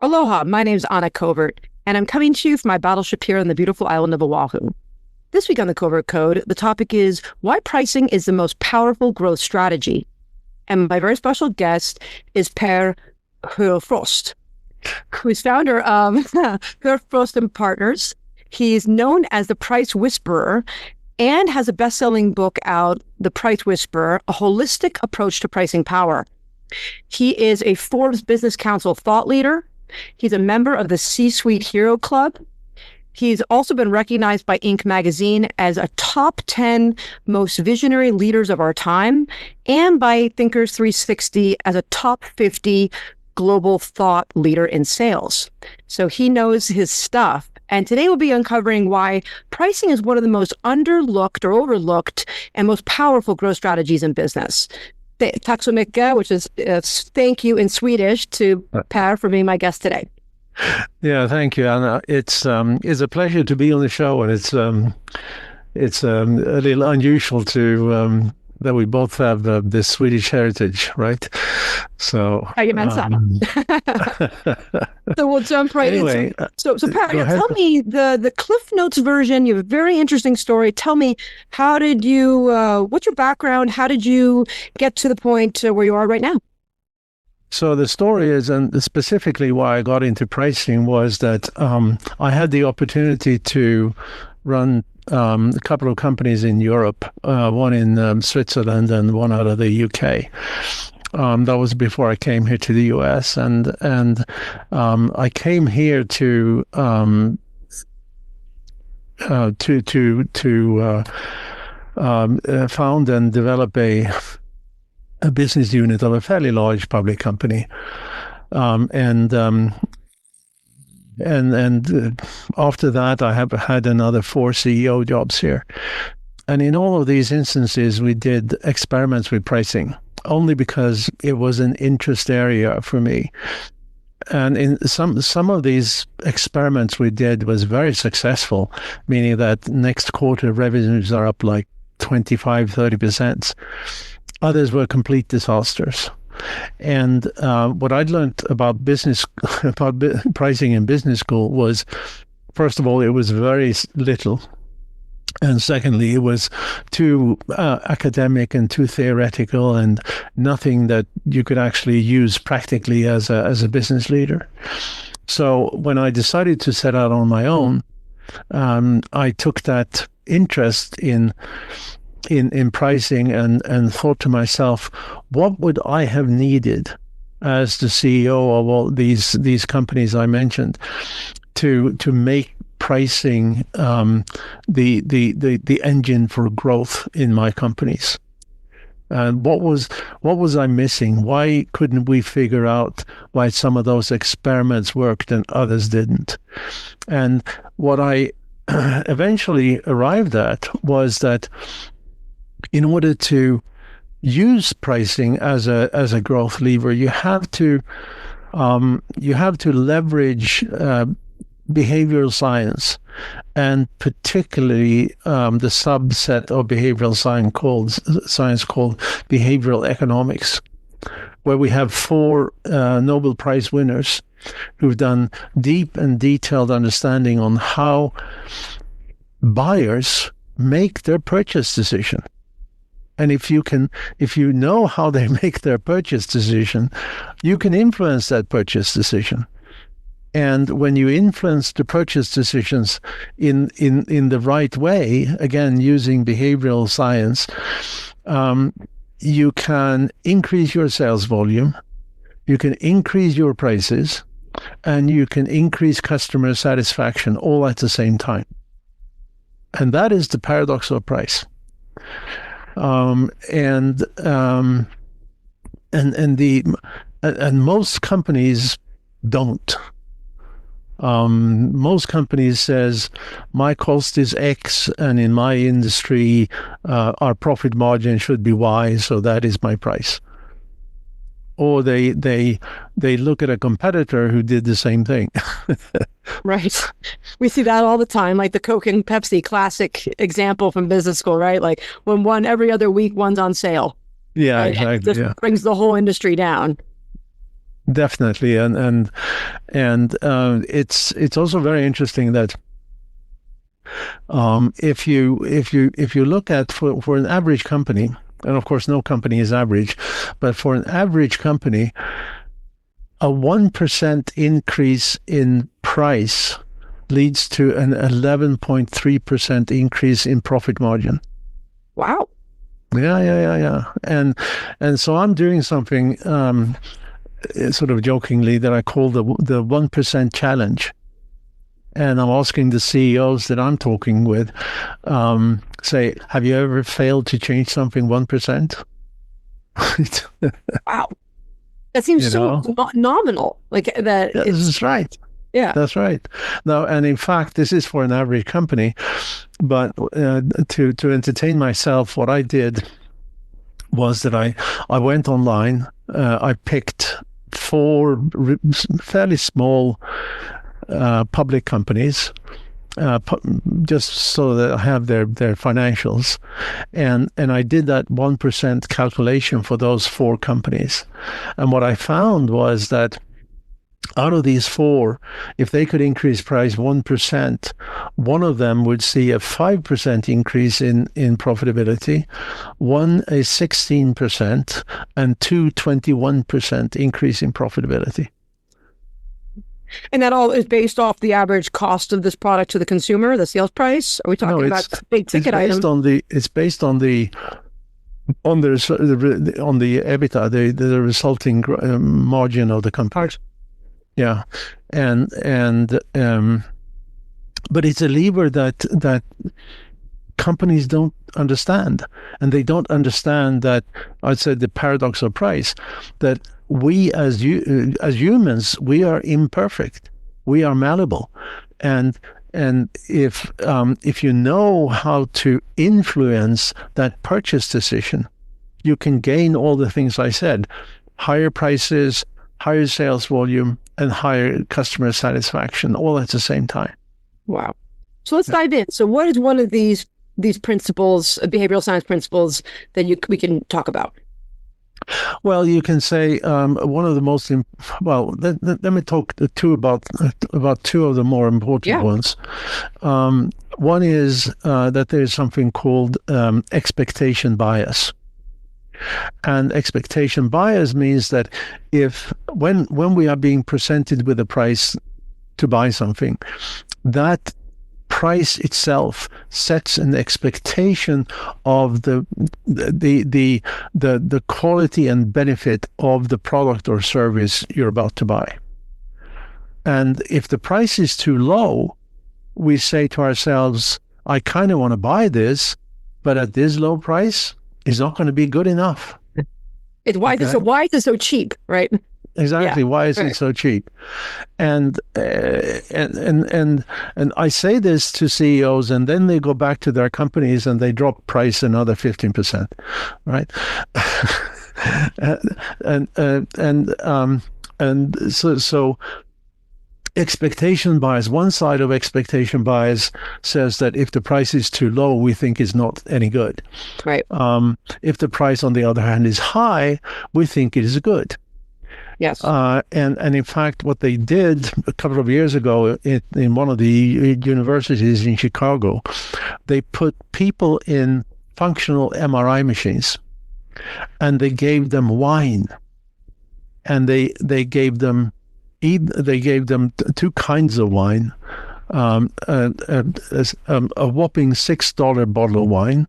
Aloha, my name's Anna Covert, and I'm coming to you from my battleship here on the beautiful island of Oahu. This week on the Covert Code, the topic is why pricing is the most powerful growth strategy. And my very special guest is Per Sjöfors, who's founder of Sjöfors Partners. He's known as the Price Whisperer and has a best-selling book out, The Price Whisperer, A Holistic Approach to Pricing Power. He is a Forbes Business Council thought leader. He's a member of the C-Suite Hero Club. He's also been recognized by Inc. magazine as a top 10 most visionary leaders of our time and by Thinkers 360 as a top 50 global thought leader in sales. So he knows his stuff. And today we'll be uncovering why pricing is one of the most underlooked or overlooked and most powerful growth strategies in business. Tack så mycket, which is thank you in Swedish to Per for being my guest today. Yeah, thank you, Anna. It's a pleasure to be on the show, and it's a little unusual to that we both have this Swedish heritage, right? So, so we'll jump right anyway, into. So Per, tell me the Cliff Notes version. You have a very interesting story. Tell me, how did you? What's your background? How did you get to the point where you are right now? So the story is, and specifically why I got into pricing was that I had the opportunity to run a couple of companies in Europe, one in Switzerland and one out of the UK. That was before I came here to the US, and I came here to found and develop a business unit of a fairly large public company, and after that, I have had another 4 CEO jobs here. And in all of these instances, we did experiments with pricing, only because it was an interest area for me. And in some of these experiments we did was very successful, meaning that next quarter revenues are up like 25-30%. Others were complete disasters. And what I'd learned about pricing in business school was, first of all, it was very little. And secondly, it was too academic and too theoretical and nothing that you could actually use practically as a business leader. So when I decided to set out on my own, I took that interest in pricing and thought to myself, what would I have needed as the CEO of all these companies I mentioned to make pricing the engine for growth in my companies? And what was I missing? Why couldn't we figure out why some of those experiments worked and others didn't? And what I eventually arrived at was that in order to use pricing as a growth lever, you have to leverage behavioral science, and particularly the subset of behavioral science called behavioral economics, where we have 4 Nobel Prize winners who've done deep and detailed understanding on how buyers make their purchase decision. And if you know how they make their purchase decision, you can influence that purchase decision. And when you influence the purchase decisions in the right way, again, using behavioral science, you can increase your sales volume, you can increase your prices, and you can increase customer satisfaction all at the same time. And that is the paradox of price. And most companies don't. Most companies says my cost is X, and in my industry, our profit margin should be Y, so that is my price. Or they look at a competitor who did the same thing. Right. We see that all the time, like the Coke and Pepsi classic example from business school, right? Like when every other week, one's on sale. Yeah, right? exactly. It just brings the whole industry down. definitely, and it's also very interesting that if you look at for an average company, and of course no company is average, but for an average company, a 1% increase in price leads to an 11.3% increase in profit margin. Wow. Yeah. And so I'm doing something sort of jokingly that I call the 1% challenge. And I'm asking the CEOs that I'm talking with, say, have you ever failed to change something 1%? Wow. That seems so nominal. Like that. That's right. Yeah. That's right. Now, and in fact, this is for an average company, but to entertain myself, what I did was that I went online, I picked 4 fairly small public companies, just so that I have their financials, and I did that 1% calculation for those 4 companies, and what I found was that out of these 4, if they could increase price 1%, one of them would see a 5% increase in profitability, one a 16%, and 21% increase in profitability. And that all is based off the average cost of this product to the consumer, the sales price? Are we talking about big ticket items? It's based on the EBITDA, the resulting margin of the company. Yeah, and but it's a lever that companies don't understand, and they don't understand that, I'd say, the paradox of price, that we as humans, we are imperfect, we are malleable, and if you know how to influence that purchase decision, you can gain all the things I said: higher prices, higher sales volume, and higher customer satisfaction, all at the same time. Wow. So let's dive in. So what is one of these principles, behavioral science principles, that we can talk about? Well, you can say one of the most let me talk about 2 of the more important ones. One is that there is something called expectation bias. And expectation bias means that when we are being presented with a price to buy something, that price itself sets an expectation of the quality and benefit of the product or service you're about to buy. And if the price is too low, we say to ourselves, I kind of want to buy this, but at this low price, it's not going to be good enough. Why is it so cheap, right? Exactly. Yeah. Why is it so cheap? And I say this to CEOs, and then they go back to their companies and they drop price another 15%, right? So expectation bias. One side of expectation bias says that if the price is too low, we think it's not any good. Right. If the price, on the other hand, is high, we think it is good. Yes. And in fact, what they did a couple of years ago in one of the universities in Chicago, they put people in functional MRI machines, and they gave them wine, and they gave them 2 kinds of wine, a whopping $6 bottle of wine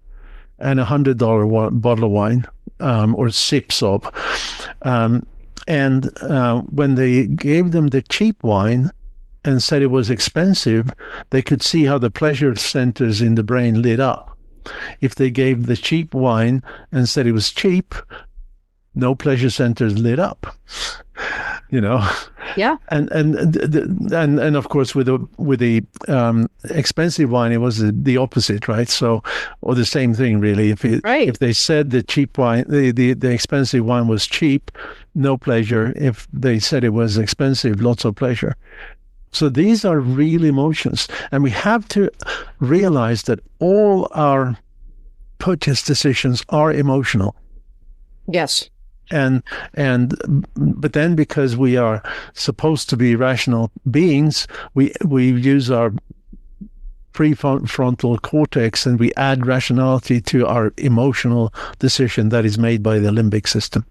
and $100 bottle of wine, or sips of. And when they gave them the cheap wine and said it was expensive, they could see how the pleasure centers in the brain lit up. If they gave the cheap wine and said it was cheap, no pleasure centers lit up. Yeah. And of course with the expensive wine, it was the opposite, right? So, or the same thing really. If they said the cheap wine, the expensive wine was cheap, no pleasure. If they said it was expensive, lots of pleasure. So these are real emotions, and we have to realize that all our purchase decisions are emotional. Yes. and but then because we are supposed to be rational beings, we use our prefrontal cortex and we add rationality to our emotional decision that is made by the limbic system.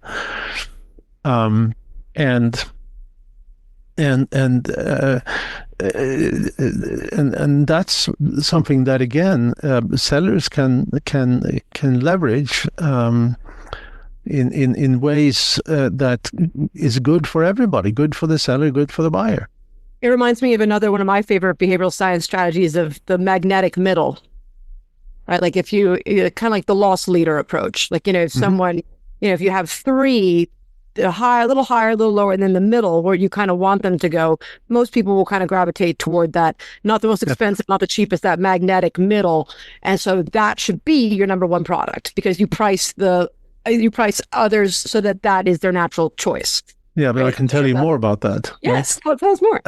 And that's something that again sellers can leverage in ways that is good for everybody, good for the seller, good for the buyer. It reminds me of another one of my favorite behavioral science strategies of the magnetic middle, right? Like if you kind of like the loss leader approach, like, if someone, if you have three, a little higher, a little lower, and then the middle where you kind of want them to go, most people will kind of gravitate toward that, not the most expensive, not the cheapest, that magnetic middle. And so that should be your number one product because you price others so that is their natural choice. Yeah, but right? I can tell you more about that. Yes, right? Tell us more.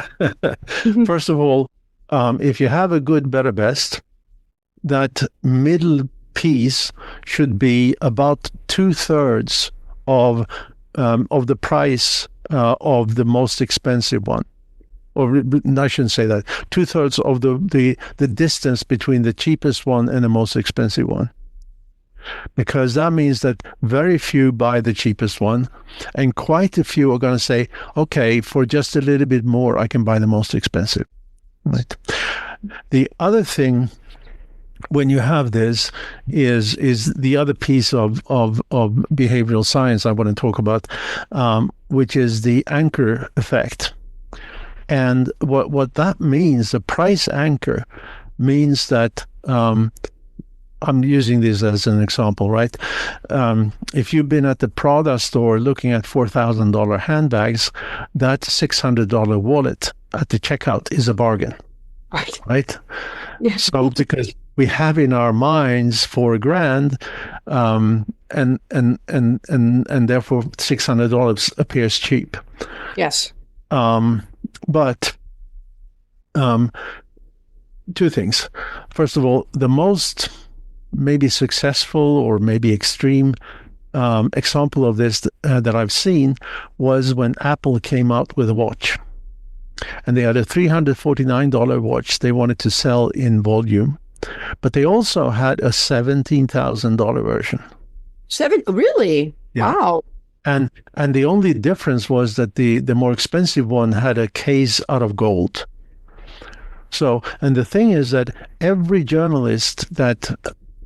First of all, if you have a good, better, best, that middle piece should be about 2/3 of the price of the most expensive one. Or I shouldn't say that. 2/3 of the distance between the cheapest one and the most expensive one. Because that means that very few buy the cheapest one, and quite a few are going to say, okay, for just a little bit more, I can buy the most expensive. Right. The other thing when you have this is the other piece of behavioral science I want to talk about, which is the anchor effect. And what that means, the price anchor, means that I'm using this as an example, right? If you've been at the Prada store looking at $4,000 handbags, that $600 wallet at the checkout is a bargain, right? Yes. So because we have in our minds $4,000, and therefore $600 appears cheap. Yes. But two things. First of all, the most maybe successful or maybe extreme example of this that I've seen was when Apple came out with a watch. And they had a $349 watch they wanted to sell in volume. But they also had a $17,000 version. Really? Yeah. Wow. And the only difference was that the more expensive one had a case out of gold. So, and the thing is that every journalist that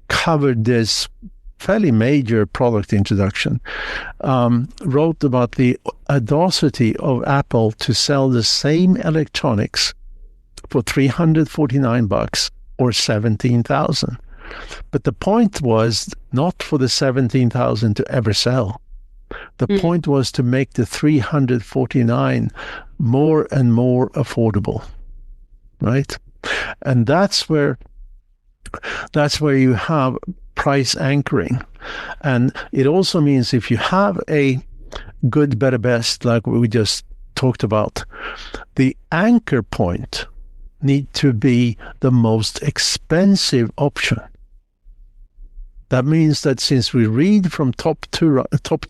covered this fairly major product introduction wrote about the audacity of Apple to sell the same electronics for $349 or $17,000. But the point was not for the $17,000 to ever sell. The point was to make the $349 more and more affordable, right? And that's where you have price anchoring. And it also means if you have a good, better, best, like we just talked about, the anchor point need to be the most expensive option. That means that since we read from top to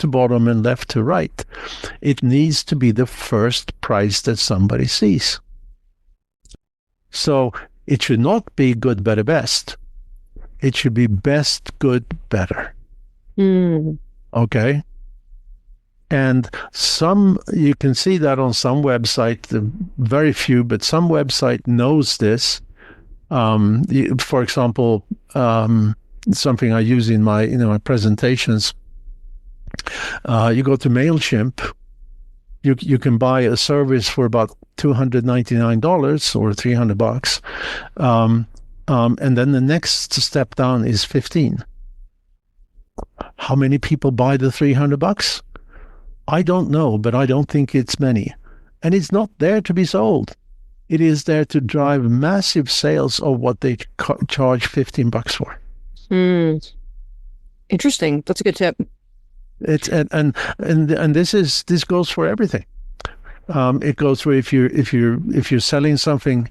bottom and left to right, it needs to be the first price that somebody sees. So it should not be good, better, best. It should be best, good, better. Okay? And you can see that on some website, very few, but some website knows this. For example, something I use in my presentations. You go to MailChimp, you can buy a service for about $299 or $300, and then the next step down is $15. How many people buy the $300? I don't know, but I don't think it's many. And it's not there to be sold. It is there to drive massive sales of what they charge $15 for. Interesting. That's a good tip. It's and this goes for everything. It goes for if you're selling something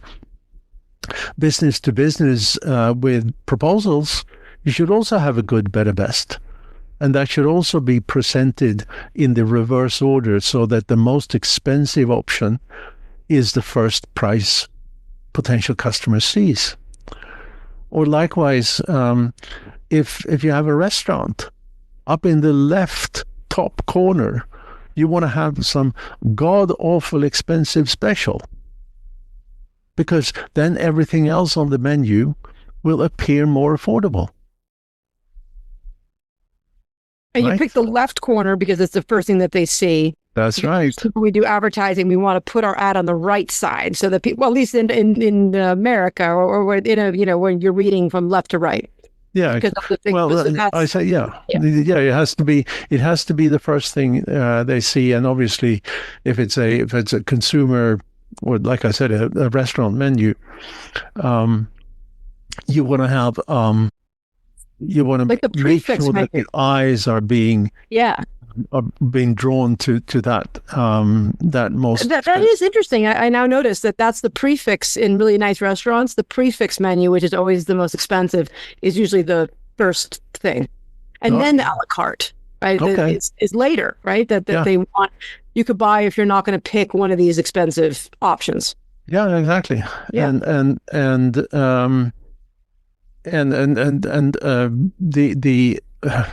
business to business with proposals, you should also have a good, better, best. And that should also be presented in the reverse order so that the most expensive option is the first price potential customer sees. Or likewise, if you have a restaurant, up in the left top corner, you want to have some god-awful expensive special, because then everything else on the menu will appear more affordable. And right? You pick the left corner because it's the first thing that they see. That's right. When we do advertising, we want to put our ad on the right side so that people, well, at least in America, or when you're reading from left to right. Yeah. Well, I say, yeah. It has to be the first thing they see. And obviously, if it's a consumer, or like I said, a restaurant menu, you want to have like make sure that the eyes are being drawn to that most. That is interesting. I now notice that's the prefix in really nice restaurants. The prefix menu, which is always the most expensive, is usually the first thing, and then the a la carte, right? Okay. Is later, right? That they want you could buy if you're not going to pick one of these expensive options. Yeah, exactly. Yeah. And the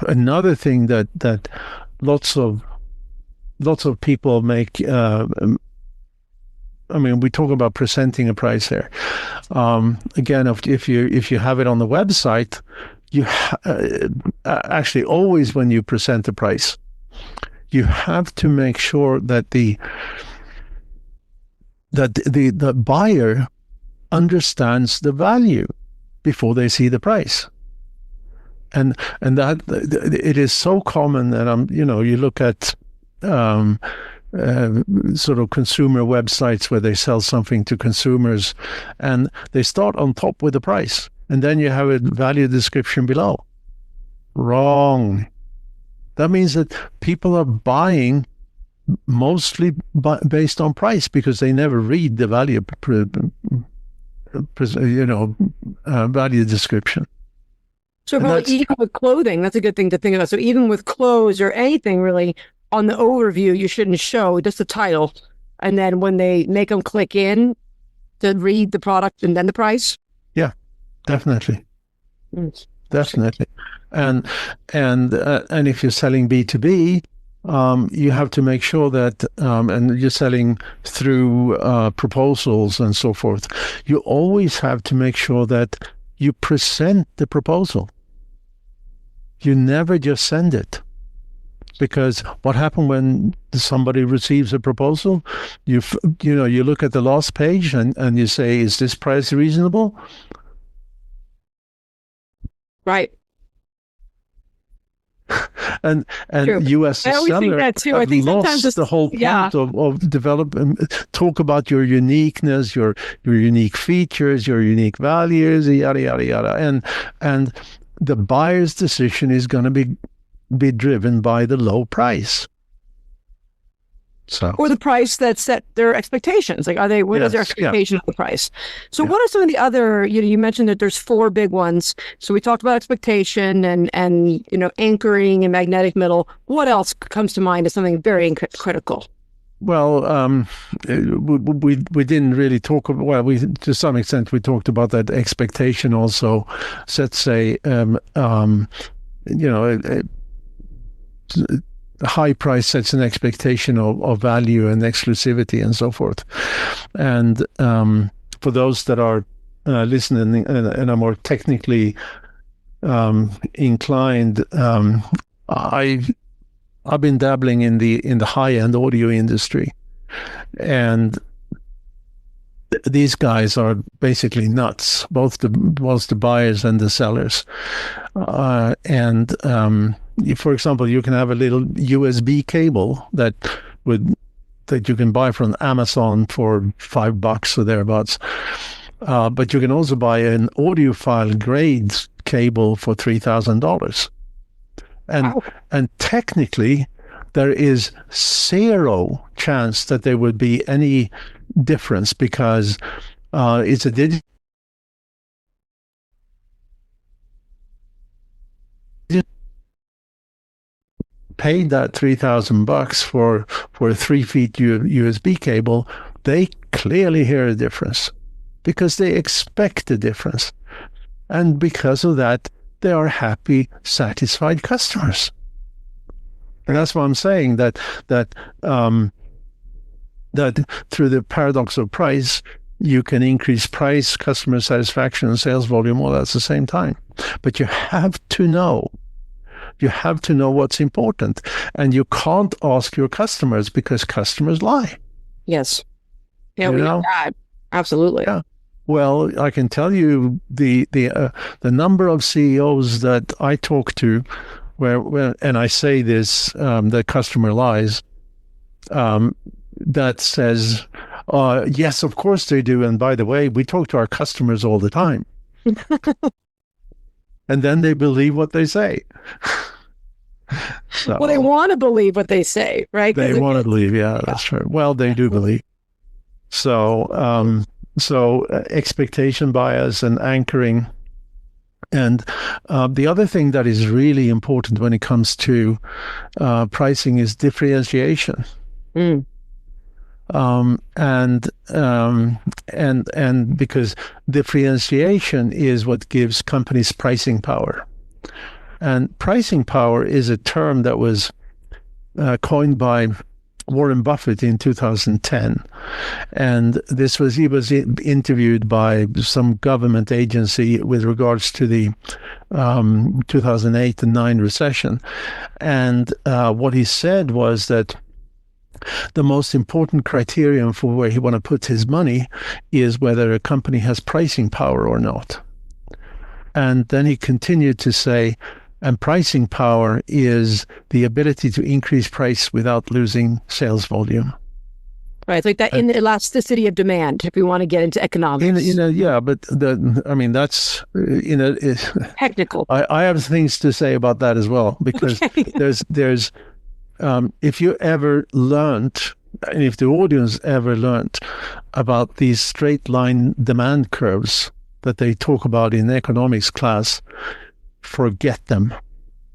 another thing that lots of people make. I mean, we talk about presenting a price here. Again, if you have it on the website, you actually always, when you present a price, you have to make sure that the buyer understands the value before they see the price. And that it is so common that you look at sort of consumer websites where they sell something to consumers, and they start on top with the price, and then you have a value description below. Wrong. That means that people are buying mostly based on price because they never read the value value description. So even with clothing, that's a good thing to think about. So even with clothes or anything really, on the overview, you shouldn't show just the title. And then when they make them click in to read the product and then the price. Yeah, definitely. Definitely. And if you're selling B2B, you have to make sure that, and you're selling through proposals and so forth, you always have to make sure that you present the proposal. You never just send it. Because what happens when somebody receives a proposal, you look at the last page and you say, is this price reasonable? Right. And True. you as a seller have lost the whole point of development. Talk about your uniqueness, your unique features, your unique values, yada yada yada, and the buyer's decision is going to be driven by the low price. Or the price that set their expectations. Like, what is their expectation of the price? So what are some of the other, you mentioned that there's 4 big ones. So we talked about expectation and anchoring and magnetic middle. What else comes to mind as something very critical? Well, we didn't really talk about, well, to some extent we talked about that expectation also. So let's say, high price sets an expectation of value and exclusivity and so forth. And for those that are listening and are more technically inclined, I've been dabbling in the high-end audio industry, and these guys are basically nuts, both the buyers and the sellers. For example, you can have a little USB cable that you can buy from Amazon for $5 or thereabouts. But you can also buy an audiophile grade cable for $3,000. And technically, there is 0 chance that there would be any difference because it's a digital paid that $3,000 for a 3 feet USB cable, they clearly hear a difference because they expect a difference. And because of that, they are happy, satisfied customers. And that's why I'm saying that through the paradox of price, you can increase price, customer satisfaction, and sales volume all at the same time. But you have to know. You have to know what's important. And you can't ask your customers because customers lie. Yes. Yeah, we know that. Absolutely. Yeah. Well, I can tell you the number of CEOs that I talk to where and I say this, the customer lies, that says, yes, of course they do. And by the way, we talk to our customers all the time. And then they believe what they say. So, well, they want to believe what they say, right? They want to believe, yeah, that's true. Well, they do believe. So, expectation bias and anchoring. And the other thing that is really important when it comes to pricing is differentiation. And because differentiation is what gives companies pricing power. And pricing power is a term that was coined by Warren Buffett in 2010. And he was interviewed by some government agency with regards to the 2008 and 9 recession. And what he said was that the most important criterion for where he want to put his money is whether a company has pricing power or not. And then he continued to say, and pricing power is the ability to increase price without losing sales volume. Right, it's like that in the elasticity of demand, if we want to get into economics. Yeah, but that's technical. I have things to say about that as well, because there's if you ever learned, and if the audience ever learned about these straight line demand curves that they talk about in economics class, forget them,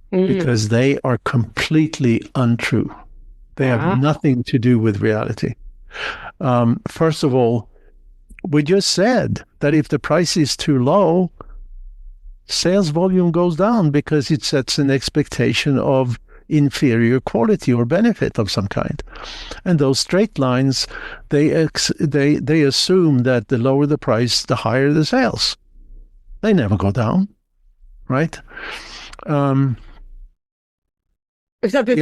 because they are completely untrue. They have nothing to do with reality. First of all, we just said that if the price is too low, sales volume goes down because it sets an expectation of inferior quality or benefit of some kind. And those straight lines, they assume that the lower the price, the higher the sales. They never go down, right? Except if we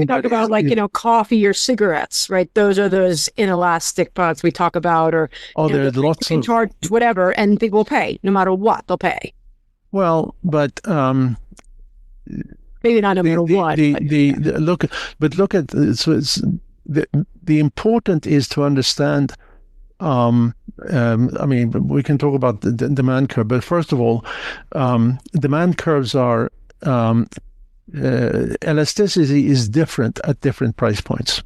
talk about coffee or cigarettes, right? Those are those inelastic products we talk about, or there's lots of charge whatever, and they will pay no matter what. They'll pay. Well, but maybe not no matter what. Look at so it's the important is to understand. We can talk about the demand curve, but first of all, demand curves are elasticity is different at different price points,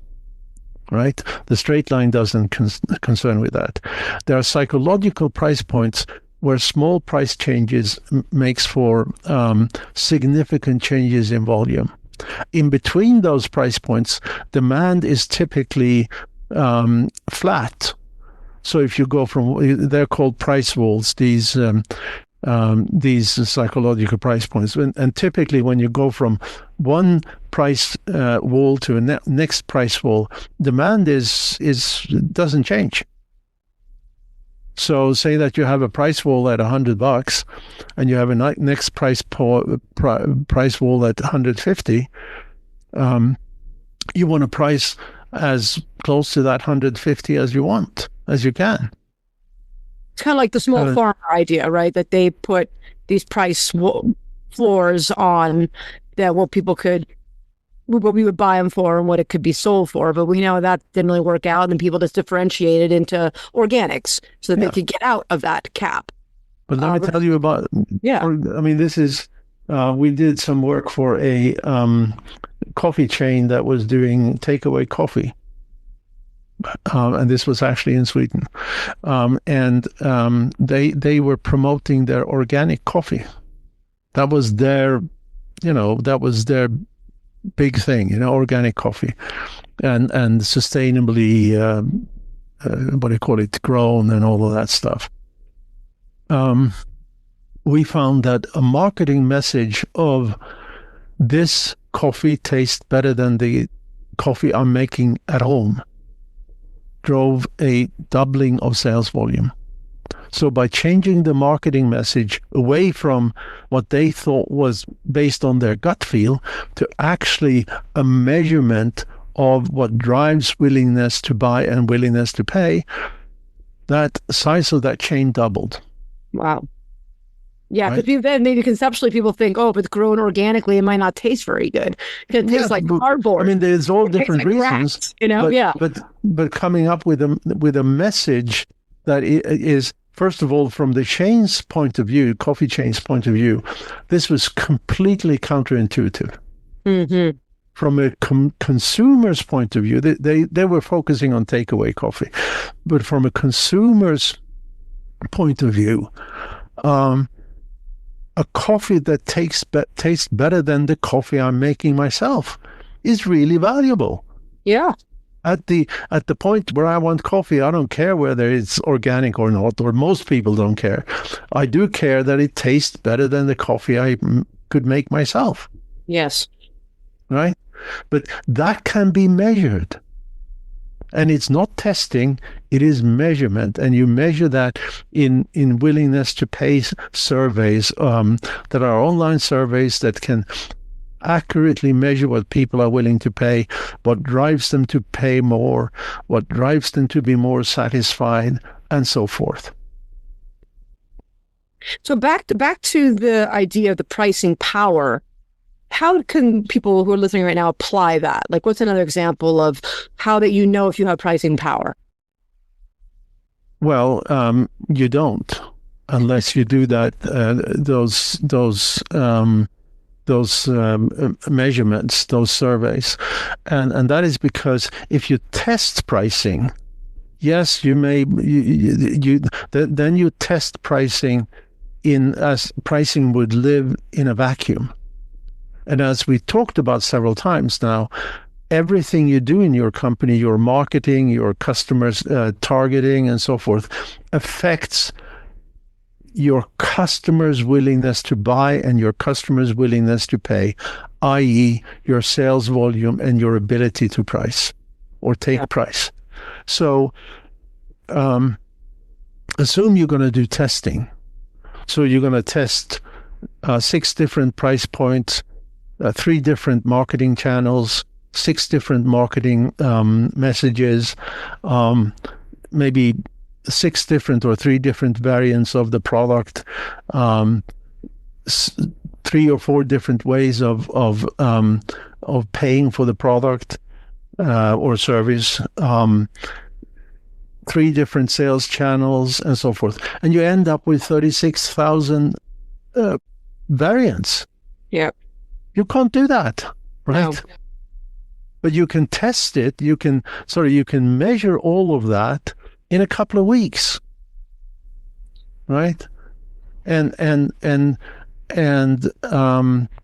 right? The straight line doesn't concern with that. There are psychological price points where small price changes makes for significant changes in volume. In between those price points, demand is typically flat. So if you go from, they're called price walls, these psychological price points. And typically when you go from one price wall to a next price wall, demand doesn't change. So say that you have a price wall at $100 and you have a next price wall at 150. You want to price as close to that 150 as you can. It's kind of like the small farmer idea, right? That they put these price floors on that what we would buy them for and what it could be sold for. But we know that didn't really work out, and people just differentiated into organics so that they could get out of that cap. But let me tell you about, this is, we did some work for a coffee chain that was doing takeaway coffee. And this was actually in Sweden. They were promoting their organic coffee. That was their big thing, organic coffee and sustainably, what do you call it, grown and all of that stuff. We found that a marketing message of this coffee tastes better than the coffee I'm making at home drove a doubling of sales volume. So by changing the marketing message away from what they thought was based on their gut feel to actually a measurement of what drives willingness to buy and willingness to pay, that size of that chain doubled. Wow. Yeah, Right? because then maybe conceptually people think, oh, if it's grown organically, it might not taste very good. It tastes like cardboard. I mean, there's all different reasons, but coming up with a message that is, first of all, from the chain's point of view, coffee chain's point of view, this was completely counterintuitive. Mm-hmm. From a consumer's point of view, they were focusing on takeaway coffee, but from a consumer's point of view, a coffee that tastes better than the coffee I'm making myself is really valuable. Yeah. At the point where I want coffee, I don't care whether it's organic or not, or most people don't care. I do care that it tastes better than the coffee I could make myself. Yes. Right? But that can be measured. And it's not testing, it is measurement. And you measure that in willingness to pay surveys that are online surveys that can accurately measure what people are willing to pay, what drives them to pay more, what drives them to be more satisfied, and so forth. So back to the idea of the pricing power. How can people who are listening right now apply that? Like, what's another example of how that you know if you have pricing power? Well, you don't, unless you do that. Those measurements, those surveys, and that is because if you test pricing, yes, you may then you test pricing as pricing would live in a vacuum. And as we talked about several times now, everything you do in your company, your marketing, your customers targeting, and so forth, affects your customers' willingness to buy and your customers' willingness to pay, i.e., your sales volume and your ability to price or take price. So assume you're going to do testing. So you're going to test 6 different price points, 3 different marketing channels, 6 different marketing messages, maybe 6 different or 3 different variants of the product, 3 or 4 different ways of paying for the product or service, 3 different sales channels, and so forth, and you end up with 36,000 variants. Yeah. You can't do that, right? No. But you can test it. You can measure all of that in a couple of weeks, right? And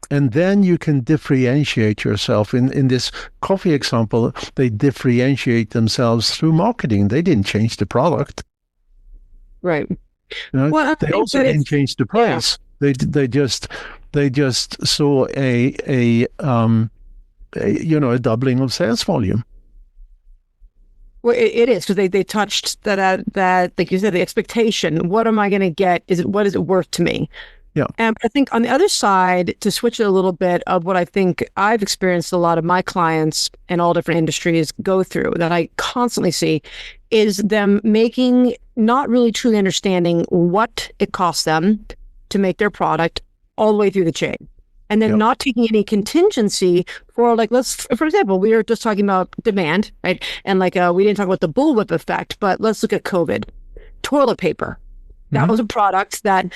then you can differentiate yourself. In this coffee example, they differentiate themselves through marketing. They didn't change the product, right? Well, they also didn't change the price. Yeah. They just saw a doubling of sales volume. Well, it is, because they touched that like you said, the expectation. What am I going to get? What is it worth to me? Yeah. And I think on the other side, to switch it a little bit of what I think I've experienced a lot of my clients in all different industries go through, that I constantly see, is them not really truly understanding what it costs them to make their product all the way through the chain. And then not taking any contingency for, like, for example, we were just talking about demand, right? And we didn't talk about the bullwhip effect, but let's look at COVID. Toilet paper. That was a product that,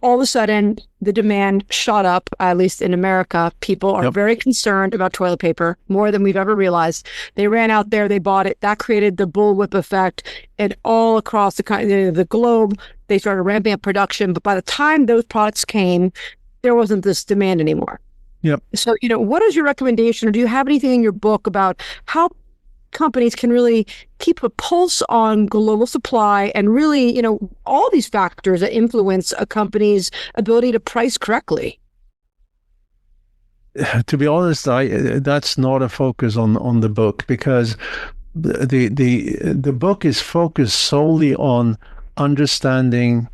all of a sudden the demand shot up, at least in America. People are very concerned about toilet paper, more than we've ever realized. They ran out there, they bought it. That created the bullwhip effect. And all across the globe, they started ramping up production. But by the time those products came, there wasn't this demand anymore. Yep. So, what is your recommendation, or do you have anything in your book about how companies can really keep a pulse on global supply and really, all these factors that influence a company's ability to price correctly? To be honest, that's not a focus on the book, because the book is focused solely on understanding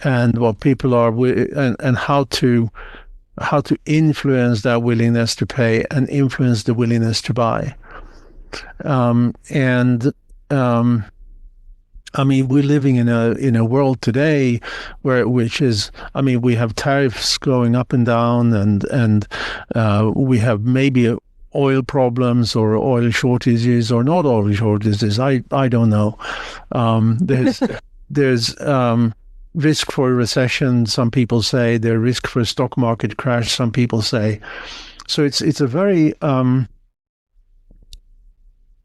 and what people are and how to influence their willingness to pay and influence the willingness to buy. I mean, we're living in a world today which is, I mean, we have tariffs going up and down, and we have maybe oil problems or oil shortages or not oil shortages. I don't know. There's risk for a recession. Some people say there's risk for a stock market crash. Some people say. So it's a very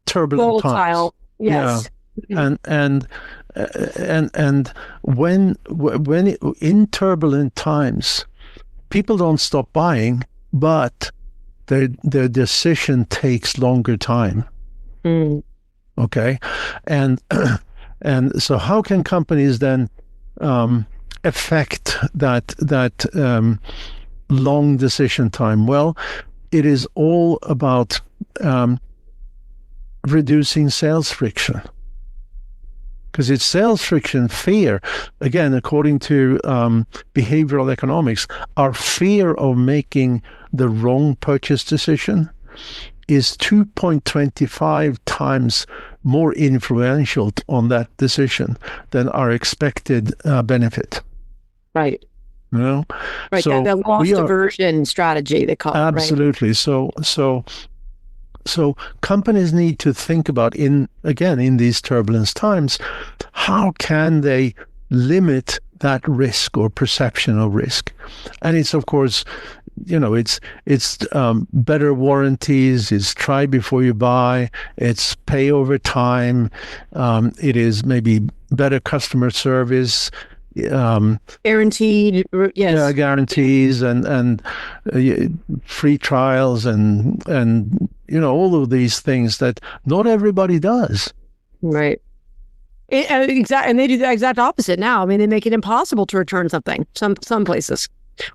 turbulent Volatile. times. Yes. Yeah. And when in turbulent times, people don't stop buying, but their decision takes longer time. Okay, and so how can companies then affect that long decision time? Well, it is all about reducing sales friction. Because it's sales friction, fear. Again, according to behavioral economics, our fear of making the wrong purchase decision is 2.25 times more influential on that decision than our expected benefit. Right. Right. So that loss aversion strategy, they call it. Absolutely. Right? So companies need to think about, in these turbulence times, how can they limit that risk or perception of risk? And it's, of course, it's better warranties, it's try before you buy, it's pay over time, it is maybe better customer service, guaranteed, yes. Yeah, guarantees and free trials and all of these things that not everybody does. Right. Exactly, and they do the exact opposite now. I mean, they make it impossible to return something. Some places,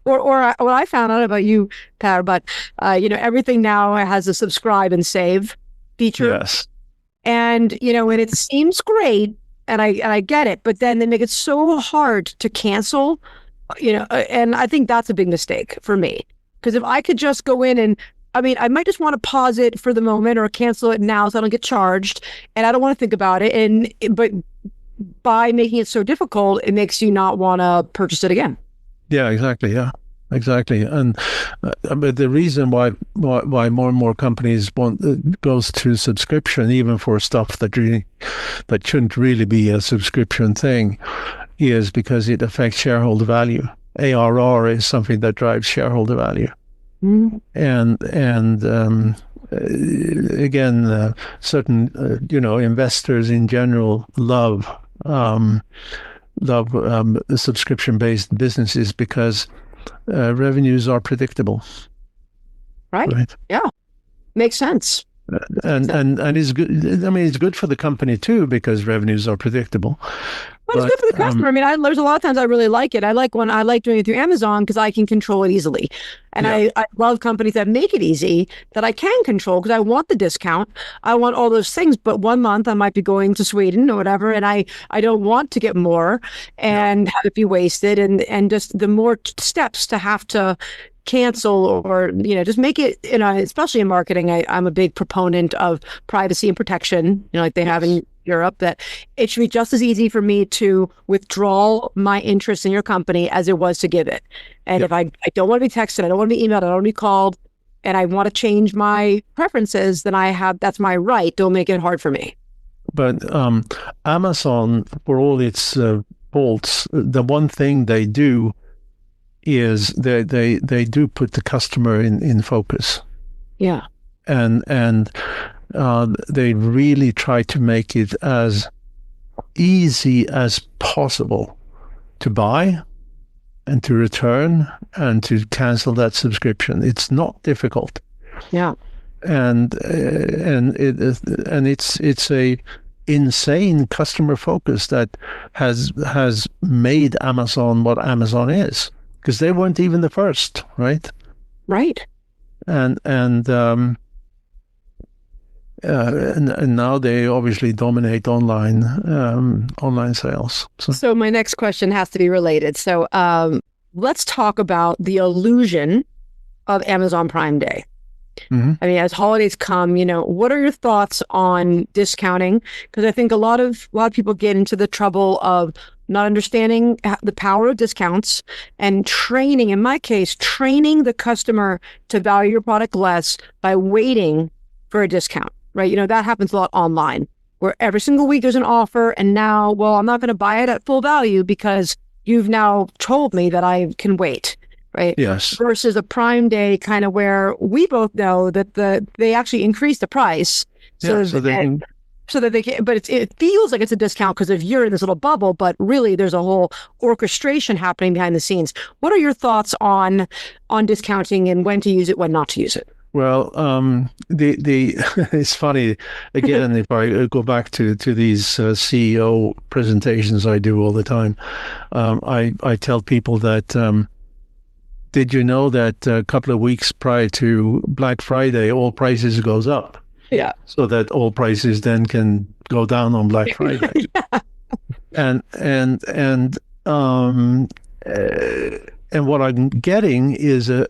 or what I found out about you, Per, but everything now has a subscribe and save feature. Yes. And and it seems great. And I get it, but then they make it so hard to cancel, and I think that's a big mistake for me. Because if I could just go in and, I mean, I might just want to pause it for the moment or cancel it now so I don't get charged, and I don't want to think about it. But by making it so difficult, it makes you not want to purchase it again. Yeah, exactly. Yeah. Exactly, and but the reason why more and more companies goes to subscription, even for stuff that shouldn't really be a subscription thing, is because it affects shareholder value. ARR is something that drives shareholder value, and again, certain investors in general love subscription-based businesses because revenues are predictable. Right. Yeah. Makes sense. And it's good. I mean, it's good for the company too because revenues are predictable. Well, it's good for the customer. I mean, there's a lot of times I really like it. I like doing it through Amazon because I can control it easily. And I love companies that make it easy that I can control because I want the discount. I want all those things. But one month I might be going to Sweden or whatever, and I don't want to get more and have it be wasted. And just the more steps to have to cancel or just make it, especially in marketing, I'm a big proponent of privacy and protection, like they have in Europe, that it should be just as easy for me to withdraw my interest in your company as it was to give it. And if I don't want to be texted, I don't want to be emailed, I don't want to be called, and I want to change my preferences, then that's my right. Don't make it hard for me. But Amazon, for all its faults, the one thing they do is they do put the customer in focus. Yeah. And they really try to make it as easy as possible to buy and to return and to cancel that subscription. It's not difficult. Yeah. And it's a insane customer focus that has made Amazon what Amazon is, because they weren't even the first, right? Right. And now they obviously dominate online sales. So my next question has to be related. So let's talk about the illusion of Amazon Prime Day. Mm-hmm. I mean, as holidays come, what are your thoughts on discounting? Because I think a lot of people get into the trouble of not understanding the power of discounts and training, in my case, training the customer to value your product less by waiting for a discount, right? That happens a lot online, where every single week there's an offer, and now, well, I'm not going to buy it at full value because you've now told me that I can wait. Right. Yes. Versus a Prime Day kind of where we both know that they actually increase the price so that they can, but it feels like it's a discount because if you're in this little bubble, but really there's a whole orchestration happening behind the scenes. What are your thoughts on discounting and when to use it, when not to use it? Well, it's funny again. If I go back to these CEO presentations I do all the time, I tell people that. Did you know that a couple of weeks prior to Black Friday, all prices goes up? Yeah. So that all prices then can go down on Black Friday. Yeah. And what I'm getting is a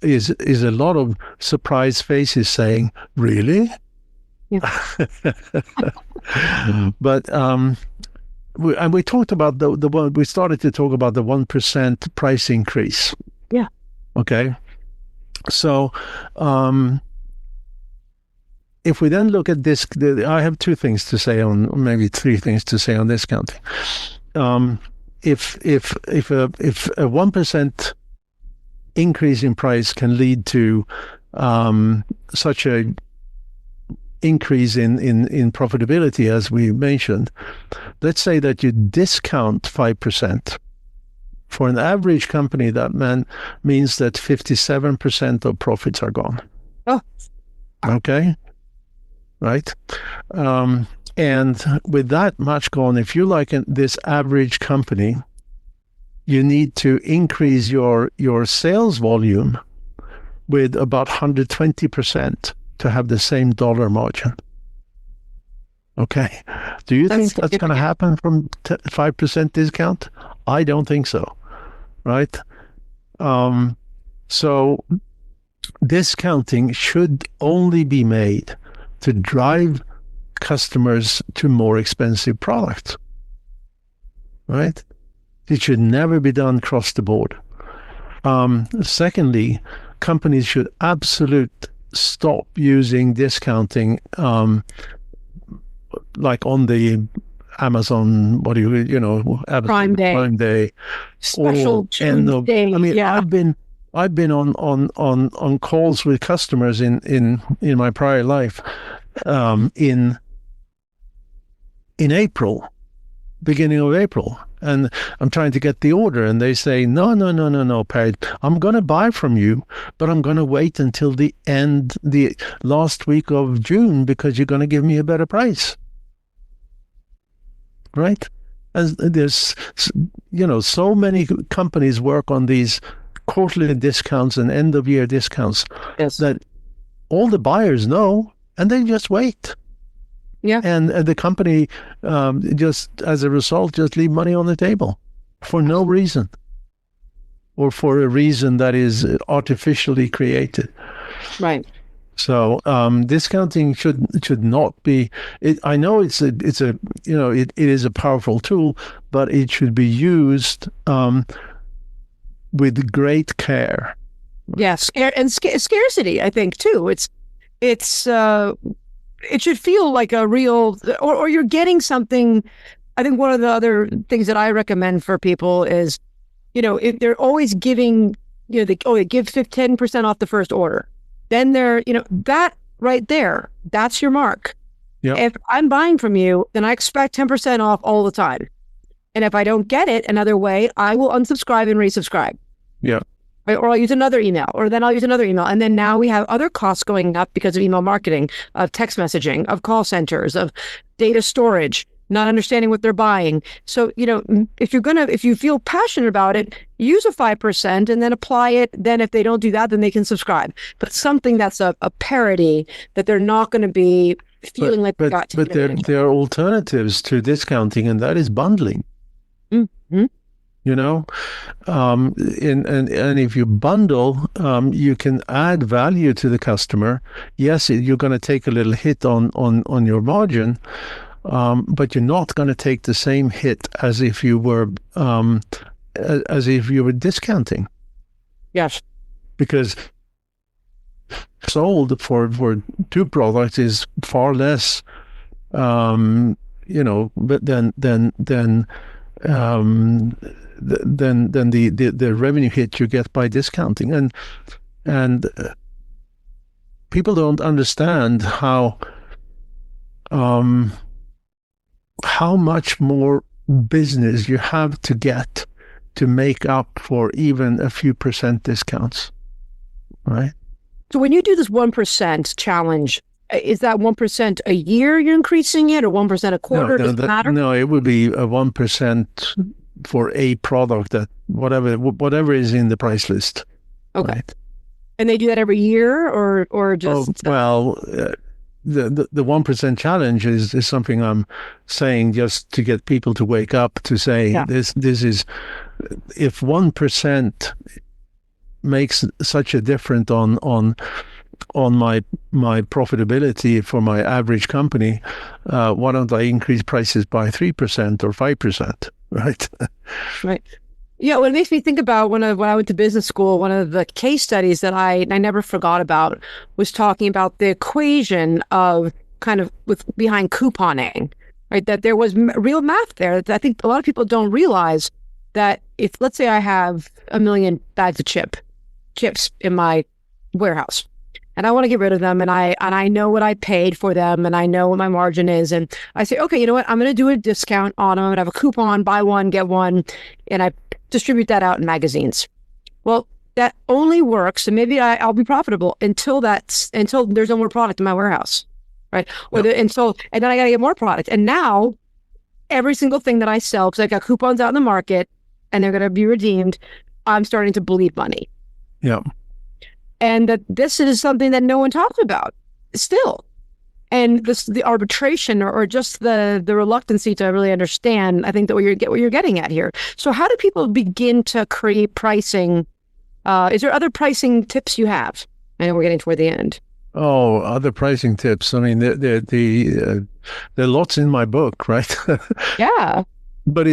lot of surprised faces saying, "Really?" Yeah. But we talked about the one. We started to talk about the 1% price increase. Yeah. Okay, so if we then look at this, I have two things to say on, maybe three things to say on discounting. If a 1% increase in price can lead to such a increase in profitability as we mentioned, let's say that you discount 5%. For an average company, that means that 57% of profits are gone. Oh. Okay. Right. And with that much gone, if you like this average company, you need to increase your sales volume with about 120% to have the same dollar margin. Okay. Do you think that's going to happen from 5% discount? I don't think so. Right? So discounting should only be made to drive customers to more expensive products. Right? It should never be done across the board. Secondly, companies should absolutely stop using discounting like on the Amazon, Amazon Prime Day, special end of day. I mean, yeah. I've been on calls with customers in my prior life, in April, beginning of April, and I'm trying to get the order, and they say, no, Per, I'm going to buy from you, but I'm going to wait until the last week of June because you're going to give me a better price. Right? As there's, so many companies work on these quarterly discounts and end of year discounts. Yes. That all the buyers know, and they just wait. Yeah. And the company, just as a result, just leave money on the table for no reason, or for a reason that is artificially created. Right. So discounting should not be. I know it is a powerful tool, but it should be used with great care. Yes, and scarcity. I think too. It should feel like a real, or you're getting something. I think one of the other things that I recommend for people is, if they're always giving, they give 10% off the first order. Then they're, that right there, that's your mark. Yep. If I'm buying from you, then I expect 10% off all the time. And if I don't get it another way, I will unsubscribe and resubscribe. Yeah. Right? Or I'll use another email, or then I'll use another email. And then now we have other costs going up because of email marketing, of text messaging, of call centers, of data storage, not understanding what they're buying. So, if you feel passionate about it, use a 5% and then apply it. Then if they don't do that, then they can subscribe. But something that's a parity that they're not going to be feeling like they got to. But there are alternatives to discounting, and that is bundling. Mm-hmm. And if you bundle, you can add value to the customer. Yes, you're going to take a little hit on your margin, but you're not going to take the same hit as if you were discounting. Yes, because sold for two products is far less, but than the revenue hit you get by discounting, and people don't understand how much more business you have to get to make up for even a few percent discounts, right? So when you do this 1% challenge, is that 1% a year you're increasing it, or 1% a quarter? Does it matter? No, it would be a 1% for a product, that whatever is in the price list. Okay. Right? And they do that every year, or just? The 1% challenge is something I'm saying just to get people to wake up to say, this is, if 1% makes such a difference on my profitability for my average company, why don't I increase prices by 3% or 5%? Right. Right. Yeah. Well, it makes me think about when I went to business school, one of the case studies that I never forgot about was talking about the equation of kind of behind couponing, right? That there was real math there. I think a lot of people don't realize that if, let's say I have 1 million bags of chips in my warehouse, and I want to get rid of them, and I know what I paid for them, and I know what my margin is, and I say, okay, you know what? I'm going to do a discount on them. I'm going to have a coupon, buy one, get one, and I distribute that out in magazines. Well, that only works, and maybe I'll be profitable until there's no more product in my warehouse, right? And then I got to get more product, and now every single thing that I sell, because I got coupons out in the market, and they're going to be redeemed, I'm starting to bleed money. Yeah. And that this is something that no one talks about still. And the arbitration or just the reluctancy to really understand, I think that what you're getting at here. So how do people begin to create pricing? Is there other pricing tips you have? I know we're getting toward the end. Oh, other pricing tips. I mean, there are lots in my book, right? Yeah. But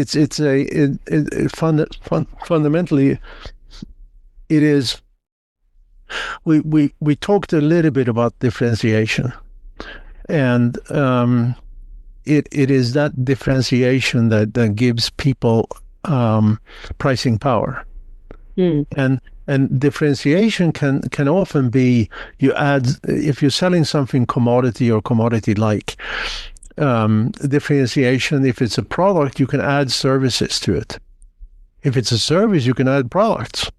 fundamentally, it is. We talked a little bit about differentiation, and it is that differentiation that gives people pricing power. And differentiation can often be, you add, if you're selling something commodity or commodity like, differentiation, if it's a product, you can add services to it. If it's a service, you can add products.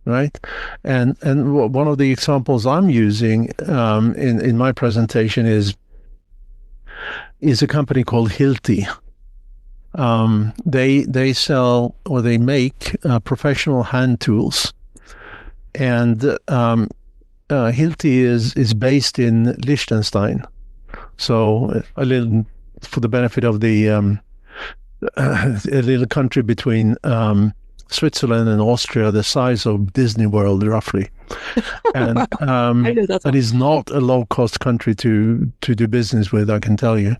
Right, and one of the examples I'm using in my presentation is a company called Hilti. They sell, or they make professional hand tools, and Hilti is based in Liechtenstein. So a little, for the benefit of the a little country between Switzerland and Austria, the size of Disney World, roughly. And that is not a low-cost country to do business with, I can tell you.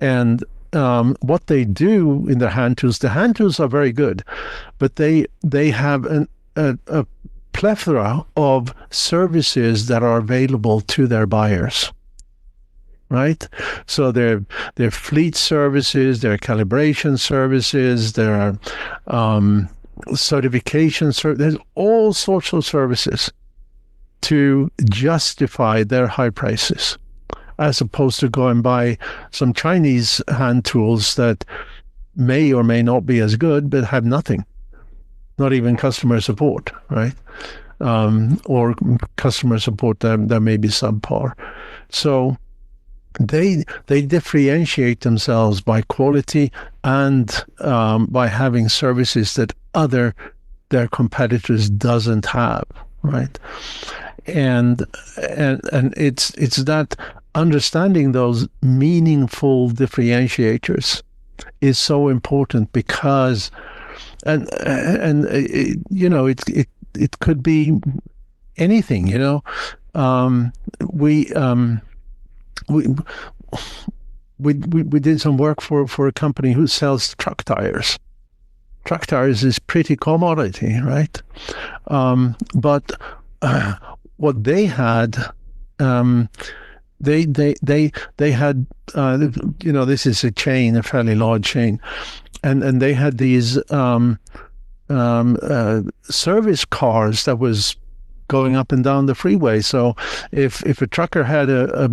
And what they do in their hand tools, the hand tools are very good, but they have a plethora of services that are available to their buyers. Right, so their fleet services, their calibration services, their certification there's all sorts of services to justify their high prices, as opposed to go and buy some Chinese hand tools that may or may not be as good, but have nothing, not even customer support, right? Or customer support that may be subpar. So they differentiate themselves by quality and by having services that their competitors doesn't have, right? And it's that understanding those meaningful differentiators is so important, because it could be anything, we did some work for a company who sells truck tires. Truck tires is pretty commodity, right? But what they had, they had, this is a chain, a fairly large chain, and they had these service cars that was going up and down the freeway. So if a trucker had a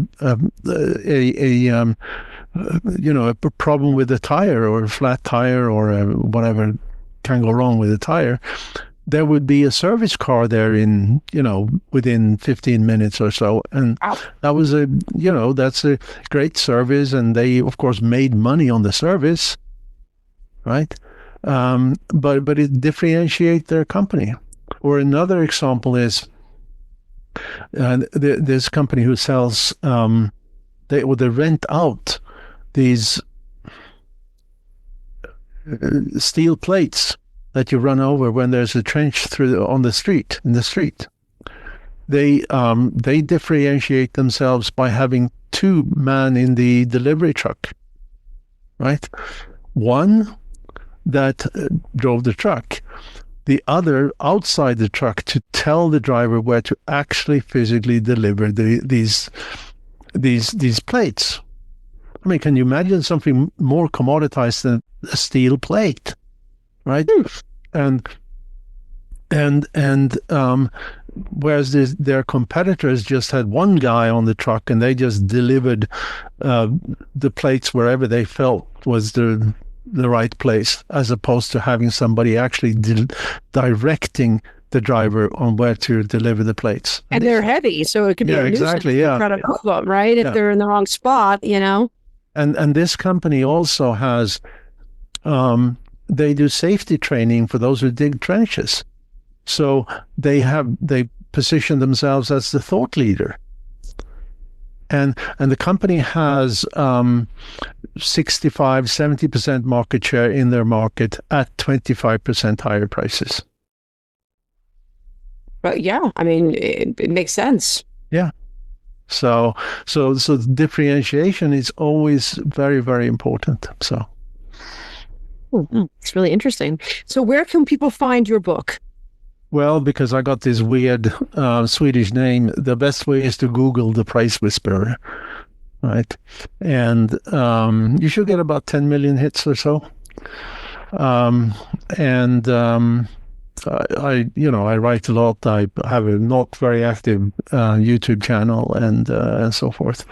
problem with a tire, or a flat tire, or whatever can go wrong with a tire, there would be a service car there in, within 15 minutes or so. And that was that's a great service. And they, of course, made money on the service, right? But it differentiates their company. Or another example is this company who sells, they rent out these steel plates that you run over when there's a trench in the street. They differentiate themselves by having two men in the delivery truck, right? One that drove the truck, the other outside the truck to tell the driver where to actually physically deliver these plates. I mean, can you imagine something more commoditized than a steel plate, right? And whereas their competitors just had one guy on the truck and they just delivered the plates wherever they felt was the right place, as opposed to having somebody actually directing the driver on where to deliver the plates. And they're heavy, so it could be a nuisance exactly, to try to move them, right? If they're in the wrong spot, And this company also has, they do safety training for those who dig trenches. So they position themselves as the thought leader. And the company has 65-70% market share in their market at 25% higher prices. But yeah, I mean, it makes sense. Yeah. So differentiation is always very, very important. So it's really interesting. So where can people find your book? Well, because I got this weird Swedish name, the best way is to Google The Price Whisperer, right? And you should get about 10 million hits or so. I write a lot. I have a not very active YouTube channel and so forth.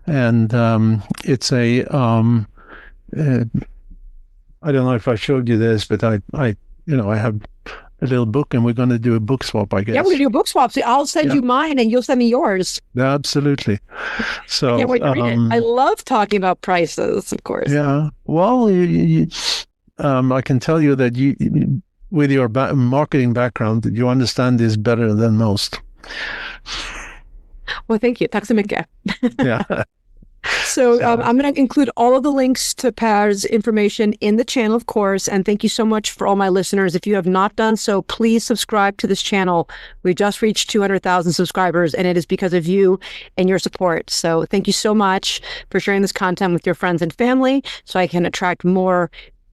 And it's a I don't know if I showed you this, but I have a little book, and we're going to do a book swap, I guess. Yeah, we're going to do a book swap. So I'll send you mine and you'll send me yours. Absolutely. So I can't wait to read it. I love talking about prices, of course. Yeah. Well, I can tell you that you with your marketing background, you understand this better than most. Well, thank you. Tack så mycket. Yeah. So I'm going to include all of the links to Per's information in the channel, of course. And thank you so much for all my listeners. If you have not done so, please subscribe to this channel. We just reached 200,000 subscribers, and it is because of you and your support. So thank you so much for sharing this content with your friends and family so I can attract more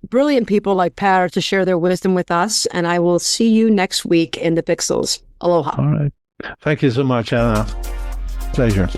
brilliant people like Per to share their wisdom with us. And I will see you next week in the Pixels. Aloha. All right. Thank you so much, Anna. Pleasure.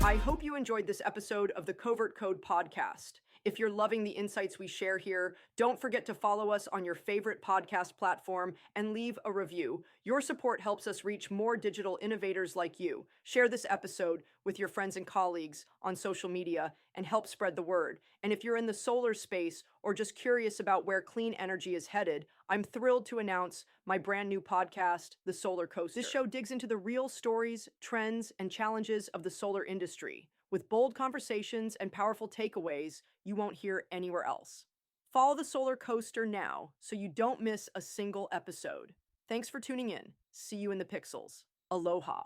I hope you enjoyed this episode of the Covert Code podcast. If you're loving the insights we share here, don't forget to follow us on your favorite podcast platform and leave a review. Your support helps us reach more digital innovators like you. Share this episode with your friends and colleagues on social media and help spread the word. And if you're in the solar space or just curious about where clean energy is headed, I'm thrilled to announce my brand new podcast, The Solar Coaster. This show digs into the real stories, trends, and challenges of the solar industry, with bold conversations and powerful takeaways you won't hear anywhere else. Follow the Solar Coaster now so you don't miss a single episode. Thanks for tuning in. See you in the pixels. Aloha.